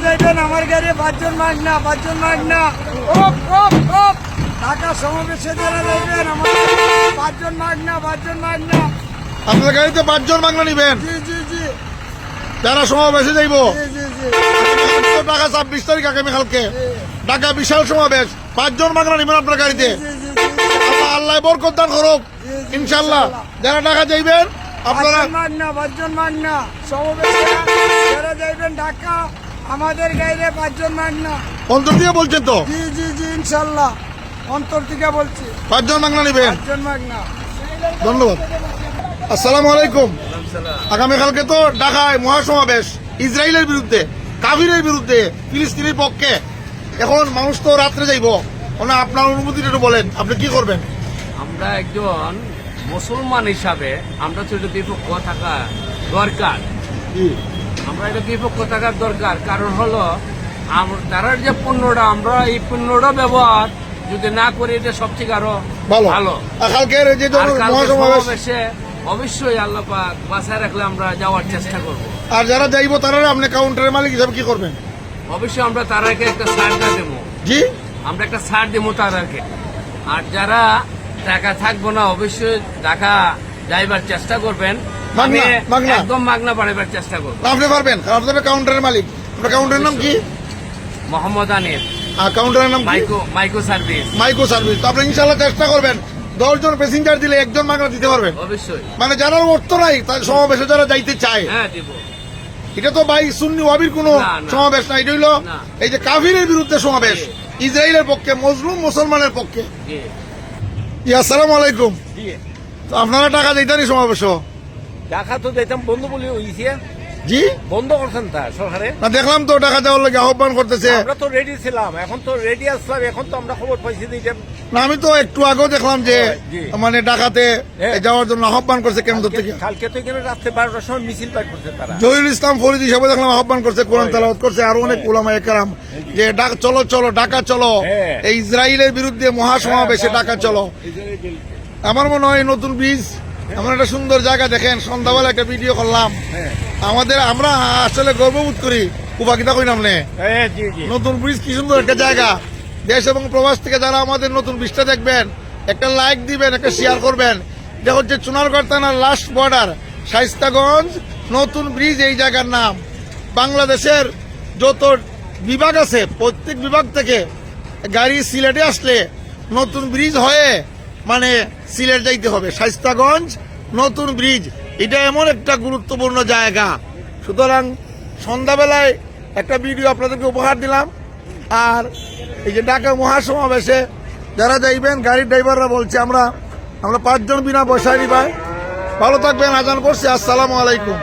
যাইবেন আমার গাড়ি 5 জন মাগনা 5 জন মাগনা ঢাকা সমাবেশে যারা যাইবেন আমার 5 জন মাগনা 5 জন মাগনা। আপনার গাড়িতে 5 জন মাগনা নিবেন? জি জি জি যারা সমাবেশে যাইব। জি জি জি ঢাকা 26 তারিখ আগামীকালকে ঢাকা বিশাল সমাবেশ, 5 জন মাগনা নিবেন আপনার গাড়িতে। আল্লাহ বরকত দান করুক ইনশাআল্লাহ। যারা ঢাকা যাইবেন আপনারা 5 জন মাগনা সমাবেশে যারা যাইবেন ঢাকা আমাদের গাড়িতে 5 জন মাগনা। অন্তর দিয়ে বলছেন তো? জি জি জি ইনশাআল্লাহ অন্তর থেকে বলছি 5 জন মাগনা নিবেন। 5 জন মাগনা। ধন্যবাদ। আসসালামু আলাইকুম। আগামীকালকে তো ঢাকায় মহাসমাবেশ, ইসরায়েলের বিরুদ্ধে, কাফিরের বিরুদ্ধে, ফিলিস্তিনের পক্ষে। এখন মানুষ তো রাত্রে যাইব, আপনার অনুমতিটা একটু বলেন, আপনি কি করবেন? আমরা একজন মুসলমান হিসাবে আমরা তো এটা বিপক্ষ থাকা দরকার। আমরা এটা বিপক্ষ থাকার দরকার, কারণ হলো তারা যে পণ্যটা আমরা এই পণ্যটা ব্যবহার যদি না করি এটা সবথেকে আরো ভালো। কালকের যে সমাবেশে অবশ্যই আল্লাহ পাক বাঁচায় রাখলে আমরা যাওয়ার চেষ্টা করব। আর যারা যাইব তারা আপনি কাউন্টারের মালিক হিসাবে কি করবেন? অবশ্যই আমরা তারাকে একটা ছাড় দেবো। জি, আমরা একটা ছাড় দেবো তাদেরকে। আর যারা টাকা থাকবো না অবশ্যই টাকা যাইবার চেষ্টা করবেন, একদম মাগনা বাড়াইবার চেষ্টা করবো। আপনি পারবেন, আপনার কাউন্টারের মালিক। আপনার কাউন্টারের নাম কি? মোহাম্মদ আনিফ। কাউন্টারের নাম মাইকো সার্ভিস। মাইকো সার্ভিস। তো আপনি ইনশাআল্লাহ চেষ্টা করবেন 10 জন প্যাসেঞ্জার দিলে 1 জন মাগনা দিতে পারবেন অবশ্যই। মানে যারা অর্থ নাই তার সমাবেশে যারা যাইতে চায়, হ্যাঁ দিব। এটা তো ভাই সুন্নি ওয়াবির কোনো সমাবেশ না, এটা হইল এই যে কাফিরের বিরুদ্ধে সমাবেশ, ইসরায়েলের পক্ষে, মজলুম মুসলমানের পক্ষে। আসসালামু আলাইকুম। তো আপনারা টাকা দিতেন সমাবেশ? টাকা তো দিতাম বন্ধ বলে হইছে। জি, বন্ধ করছেন তা সরকারে? না দেখলাম তো টাকা দেওয়ার লাগে আহ্বান করতেছে। আমরা তো রেডি ছিলাম, এখন তো রেডি আসলাম, এখন তো আমরা খবর পাইছি যে না, আমি তো একটু আগেও দেখলাম যে মানে ঢাকাতে যাওয়ার জন্য আহ্বান করছে কেন্দ্র থেকে। কালকে তো এখানে রাত্রে 12টার সময় মিছিল বাইর করছে তারা। জহিরুল ইসলাম ফরিদ হিসাবে দেখলাম আহ্বান করছে, কোরআন তেলাওয়াত করছে, আরো অনেক উলামা একরাম যে চলো চলো ঢাকা চলো, এই ইসরায়েলের বিরুদ্ধে মহাসমাবেশে ঢাকা চলো। আমার মনে হয় নতুন ব্রিজ এমন একটা সুন্দর জায়গা, দেখেন সন্ধ্যাবেলা একটা ভিডিও করলাম, আমরা আসলে গর্ববোধ করি। উপাকিতা কই নামনে নতুন ব্রিজ, কি সুন্দর একটা জায়গা। দেশ এবং প্রবাস থেকে যারা আমাদের নতুন ব্রিজটা দেখবেন একটা লাইক দিবেন, একটা শেয়ার করবেন। এটা হচ্ছে চুনারগড় থানার লাস্ট বর্ডার, শায়েস্তাগঞ্জ নতুন ব্রিজ এই জায়গার নাম। বাংলাদেশের যত বিভাগ আছে প্রত্যেক বিভাগ থেকে গাড়ি সিলেটে আসলে নতুন ব্রিজ হয়ে মানে সিলেট যাইতে হবে। শায়েস্তাগঞ্জ নতুন ব্রিজ এটা এমন একটা গুরুত্বপূর্ণ জায়গা। সুতরাং সন্ধ্যাবেলায় একটা ভিডিও আপনাদেরকে উপহার দিলাম। আর এই যে ঢাকা মহাসমাবেশে যারা যাইবেন, গাড়ির ড্রাইভাররা বলছে আমরা 5 জন বিনা পয়সায় নিবাই। ভালো থাকবেন। আজান করছে। আসসালামু আলাইকুম।